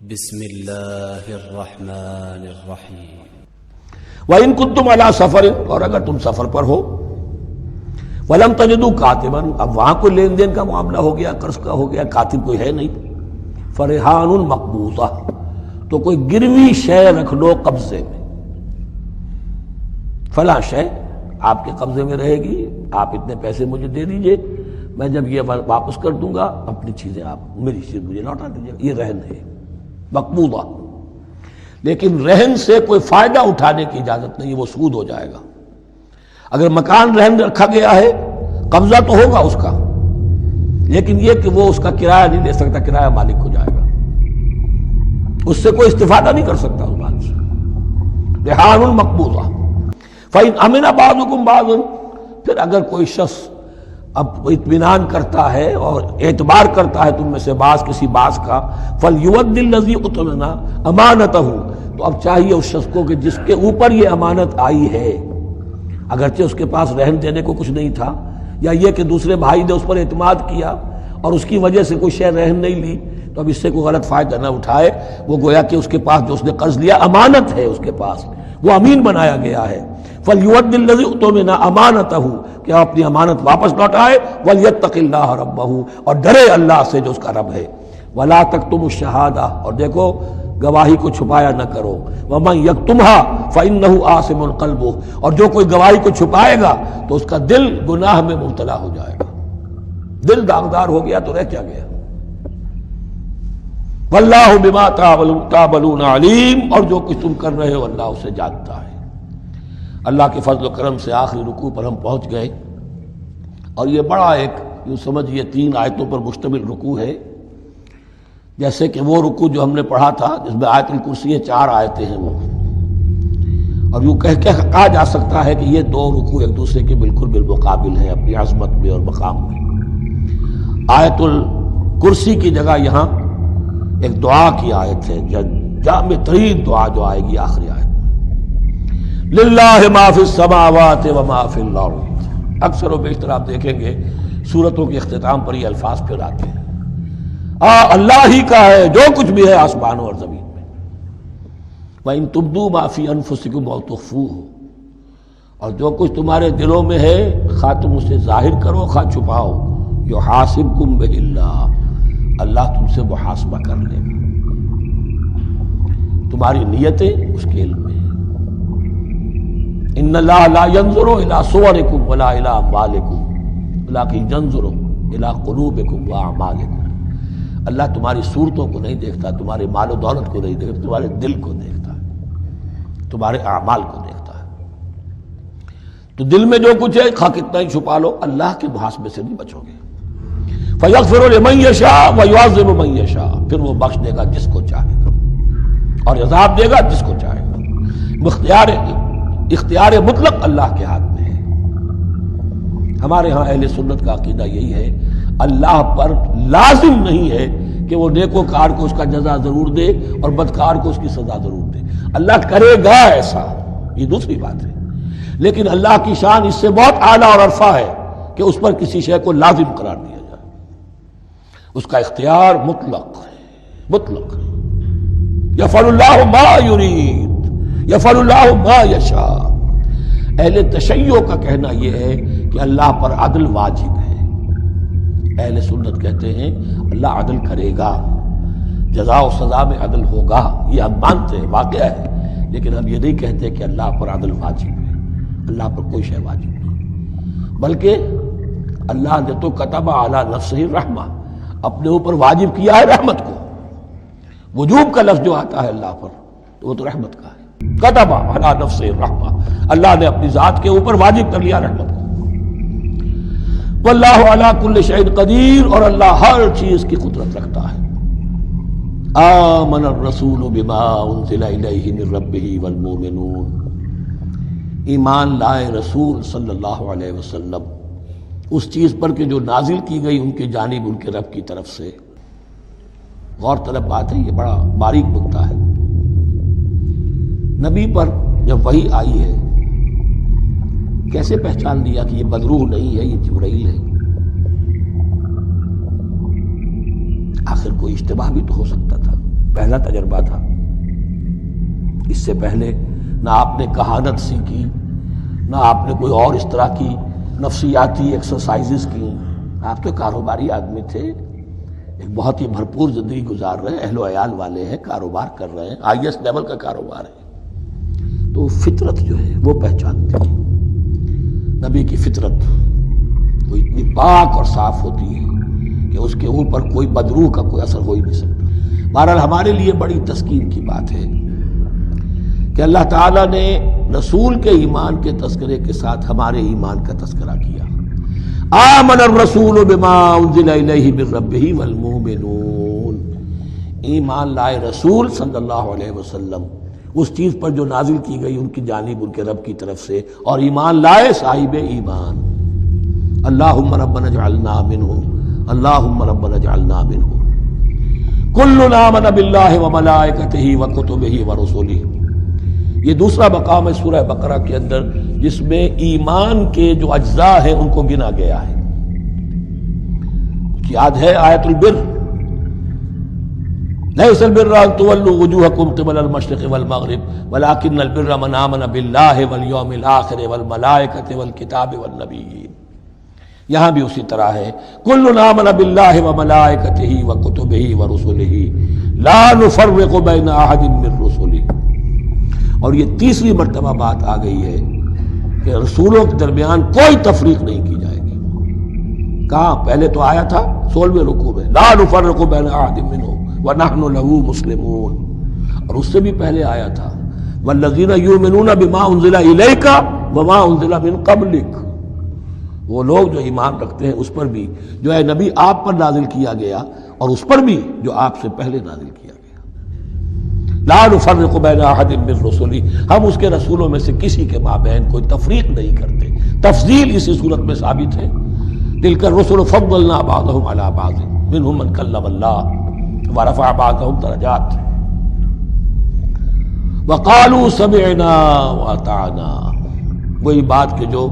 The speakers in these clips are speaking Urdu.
بسم اللہ الرحمن الرحیم وَإِن كُنتُمْ عَلَىٰ سَفَرٍ، اور اگر تم سفر پر ہو، وَلَمْ تَجِدُوا كَاتِبًا، اب وہاں کوئی لین دین کا معاملہ ہو گیا، قرض کا ہو گیا، کاتب کوئی ہے نہیں، فَرِحَانٌ مَقْبُوضَةٌ، تو کوئی گروی شے رکھ لو قبضے میں، فلاں شے آپ کے قبضے میں رہے گی، آپ اتنے پیسے مجھے دے دیجئے، میں جب یہ واپس کر دوں گا اپنی چیزیں آپ میری چیز مجھے لوٹا دیجیے، یہ رہن ہے مقبوضہ۔ لیکن رہن سے کوئی فائدہ اٹھانے کی اجازت نہیں، وہ سود ہو جائے گا۔ اگر مکان رہن رکھا گیا ہے، قبضہ تو ہوگا اس کا، لیکن یہ کہ وہ اس کا کرایہ نہیں لے سکتا، کرایہ مالک ہو جائے گا، اس سے کوئی استفادہ نہیں کر سکتا اس بات سے۔ رہان مقبوضہ۔ فَإِنْ أَمِنَ بَعْضُكُمْ بَعْضًا، پھر اگر کوئی شخص اب اطمینان کرتا ہے اور اعتبار کرتا ہے تم میں سے بعض کسی بعض کا، فَلْيُوَدِّ الَّذِي اؤْتُمِنَ أَمَانَتَهُ، تو اب چاہیے اس شخص کو کہ جس کے اوپر یہ امانت آئی ہے، اگرچہ اس کے پاس رہن دینے کو کچھ نہیں تھا، یا یہ کہ دوسرے بھائی نے اس پر اعتماد کیا اور اس کی وجہ سے کوئی شے رہن نہیں لی، تو اب اس سے کوئی غلط فائدہ نہ اٹھائے، وہ گویا کہ اس کے پاس جو اس نے قرض لیا امانت ہے، اس کے پاس وہ امین بنایا گیا ہے۔ فَلْيُوَدِّ الَّذِي اؤْتُمِنَ أَمَانَتَهُ، کہ اپنی امانت واپس لوٹائے، وَلْيَتَّقِ اللَّهَ رَبَّهُ، اور ڈرے اللہ سے جو اس کا رب ہے۔ وَلَا تَكْتُمُوا الشَّهَادَةَ، اور دیکھو گواہی کو چھپایا نہ کرو، وَمَنْ يَكْتُمْهَا فَإِنَّهُ آثِمٌ قَلْبُهُ، اور جو کوئی گواہی کو چھپائے گا تو اس کا دل گناہ میں مبتلا ہو جائے گا، دل داغدار ہو گیا تو رہ کیا گیا۔ وَاللَّهُ بِمَا تَعْمَلُونَ عَلِيمٌ، اور جو کچھ تم کر رہے ہو اللہ اسے جانتا ہے۔ اللہ کے فضل و کرم سے آخری رکوع پر ہم پہنچ گئے، اور یہ بڑا ایک یوں سمجھئے 3 آیتوں پر مشتمل رکوع ہے، جیسے کہ وہ رکوع جو ہم نے پڑھا تھا جس میں آیت الکرسی 4 آیتیں ہیں وہ، اور یوں کہا جا سکتا ہے کہ یہ 2 رکوع ایک دوسرے کے بالکل بالمقابل ہیں اپنی عظمت میں اور مقام میں۔ آیت الکرسی کی جگہ یہاں ایک دعا کی آیت ہے، جامع ترین دعا جو آئے گی آخری آیت، للہ ما فی السماوات و ما فی الارض۔ اکثر و بیشتر آپ دیکھیں گے سورتوں کے اختتام پر یہ الفاظ پھر آتے ہیں، اللہ ہی کا ہے جو کچھ بھی ہے آسمانوں اور زمین میں۔ وَإِن تُبْدُوا مَا فِي أَنفُسِكُمْ أَوْ تُخْفُوهُ، اور جو کچھ تمہارے دلوں میں ہے خواہ تم اسے ظاہر کرو خواہ چھپاؤ، يُحَاسِبْكُم بِهِ اللَّهُ، اللہ تم سے محاسبہ کر لے گا، تمہاری نیتیں اس کے علم میں۔ ان اللہ لا ينظر الى صوركم ولا الى اموالكم ولكن ينظر الى قلوبكم واعمالكم، اللہ تمہاری صورتوں کو نہیں دیکھتا، تمہارے مال و دولت کو نہیں دیکھتا، تمہارے دل کو دیکھتا ہے، تمہارے اعمال کو دیکھتا ہے۔ تو دل میں جو کچھ ہے خواہ کتنا ہی چھپا لو، اللہ کے محاسبے سے نہیں بچو گے۔ فَيَغْفِرُ لِمَن يَشَاءُ وَيُعَذِّبُ مَن يَشَاءُ، پھر وہ بخش دے گا جس کو چاہے گا اور عذاب دے گا جس کو چاہے گا۔ اختیار مطلق اللہ کے ہاتھ میں ہے۔ ہمارے ہاں اہل سنت کا عقیدہ یہی ہے، اللہ پر لازم نہیں ہے کہ وہ نیکوکار کو اس کا جزا ضرور دے اور بدکار کو اس کی سزا ضرور دے، اللہ کرے گا ایسا، یہ دوسری بات ہے، لیکن اللہ کی شان اس سے بہت اعلیٰ اور عرفہ ہے کہ اس پر کسی شے کو لازم قرار دیا جائے، اس کا اختیار مطلق ہے، مطلق ہے۔ یفعل اللہ ما یرید، یفعل اللہ ما یشاء۔ اہل تشیع کا کہنا یہ ہے کہ اللہ پر عدل واجب ہے، اہل سنت کہتے ہیں اللہ عدل کرے گا، جزا و سزا میں عدل ہوگا، یہ ہم مانتے ہیں، واقعہ ہے، لیکن ہم یہ نہیں کہتے کہ اللہ پر عدل واجب ہے، اللہ پر کوئی شے واجب نہیں، بلکہ اللہ نے تو کتب علی نفسہ الرحمہ، اپنے اوپر واجب کیا ہے رحمت کو۔ وجوب کا لفظ جو آتا ہے اللہ پر تو وہ تو رحمت کا ہے، کتب علی نفسہ الرحمہ، اللہ نے اپنی ذات کے اوپر واجب کر لیا رحمت کو۔ واللہ علی کل شیء قدیر، اور اللہ ہر چیز کی قدرت رکھتا ہے۔ آمن الرسول بما انزل الیہ من ربہ والمؤمنون، ایمان لائے رسول صلی اللہ علیہ وسلم اس چیز پر کہ جو نازل کی گئی ان کی جانب ان کے رب کی طرف سے۔ غور طلب بات ہے، یہ بڑا باریک نکتہ ہے۔ نبی پر جب وحی آئی ہے کیسے پہچان لیا کہ یہ بدروح نہیں ہے، یہ جبرائیل ہے؟ آخر کوئی اشتباہ بھی تو ہو سکتا تھا، پہلا پہلا تجربہ تھا. اس سے پہلے نہ آپ نے کہانت سیکھی، نہ آپ نے کوئی اور اس طرح کی نفسیاتی ایکسرسائزز کی. آپ تو کاروباری آدمی تھے، ایک بہت ہی بھرپور زندگی گزار رہے ہیں، اہل و عیال والے ہیں، کاروبار کر رہے ہیں، ہائی ایسٹ لیول کا کاروبار ہے. تو فطرت جو ہے وہ پہچانتے ہیں. نبی کی فطرت وہ اتنی پاک اور صاف ہوتی ہے کہ اس کے اوپر کوئی بدروح کا کوئی اثر ہو ہی نہیں سکتا. بہرحال ہمارے لیے بڑی تسکین کی بات ہے کہ اللہ تعالیٰ نے رسول کے ایمان کے تذکرے کے ساتھ ہمارے ایمان کا تذکرہ کیا. آمن الرسول بما انزل الیہ من ربہ والمؤمنون. ایمان لائے رسول صلی اللہ علیہ وسلم اس چیز پر جو نازل کی گئی ان کی جانب ان کے رب کی طرف سے، اور ایمان لائے صاحب ایمان. اللہم ربنا اجعلنا منہم، اللہم ربنا اجعلنا منہم. کل آمن باللہ وملائکتہ وکتبہ ورسلہ. یہ دوسرا مقام ہے سورہ بقرہ کے اندر جس میں ایمان کے جو اجزاء ہیں ان کو گنا گیا ہے. یاد ہے آیت البر، لیس البر ان تولوا وجوہکم قبل المشرق والمغرب ولکن البر من آمن باللہ والیوم الآخر والملائکۃ والکتاب والنبیین. یہاں بھی اسی طرح ہے، کل آمن باللہ وملائکتہ وکتبہ ورسلہ لا نفرق بین احد من رسلہ. اور یہ تیسری مرتبہ بات آ گئی ہے کہ رسولوں کے درمیان کوئی تفریق نہیں کی جائے گی. کہاں؟ پہلے تو آیا تھا 16ویں رکوع میں، لا نفرق بین احد منہم وَنَحْنُ لَهُ مُسْلِمُونَ. اور اس سے بھی پہلے آیا تھا وَالَّذِينَ يُؤْمِنُونَ بِمَا أُنزِلَ إِلَيْكَ وَمَا أُنزِلَ مِن قَبْلِكَ. وہ لوگ جو ایمان رکھتے ہیں اس پر بھی جو ہے نبی آپ پر نازل کیا گیا اور اس پر بھی جو آپ سے پہلے نازل کیا گیا. لا نفرق بین احد من رسلہ. ہم اس کے رسولوں میں سے کسی کے مابین کوئی تفریق نہیں کرتے. تفضیل اسی صورت میں ثابت ہے. تلک الرسل فضلنا بعضهم علی بعض منهم من کلم اللہ ورفع بعضهم درجات وقالوا سمعنا واطعنا. وہی بات کہ جو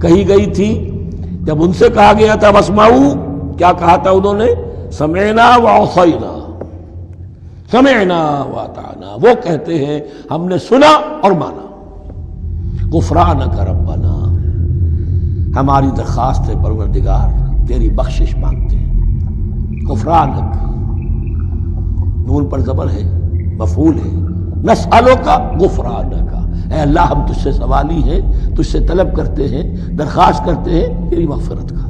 کہی گئی تھی جب ان سے کہا گیا تھا واسمعوا، کیا کہا تھا انہوں نے؟ سمعنا وعصینا. سمعنا واطعنا، وہ کہتے ہیں ہم نے سنا اور مانا. غفرانک ربنا، ہماری درخواست ہے پروردگار، تیری بخشش مانگتے ہیں. غفرانک، نون پر زبر ہے، مفعول ہے. نسألک غفرانک، اے اللہ ہم تجھ سے سوالی ہیں، تجھ سے طلب کرتے ہیں، درخواست کرتے ہیں تیری مغفرت کا.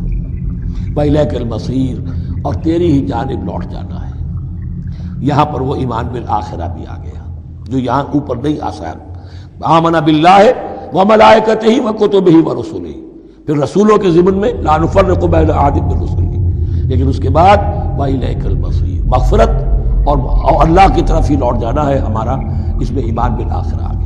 وإلیک المصیر، اور تیری ہی جانب لوٹ جانا ہے. یہاں پر وہ ایمان بالآخرہ بھی آ گیا جو یہاں اوپر نہیں آسان. آمن باللہ وملائکتہ وکتبہ ورسلہ. پھر رسولوں کے ضمن میں لا نفرق بین احد من رسلہ. لیکن اس کے بعد وإلیک المصیر، مغفرت اور اللہ کی طرف ہی لوٹ جانا ہے ہمارا. اس میں ایمان بالآخرہ آ گیا.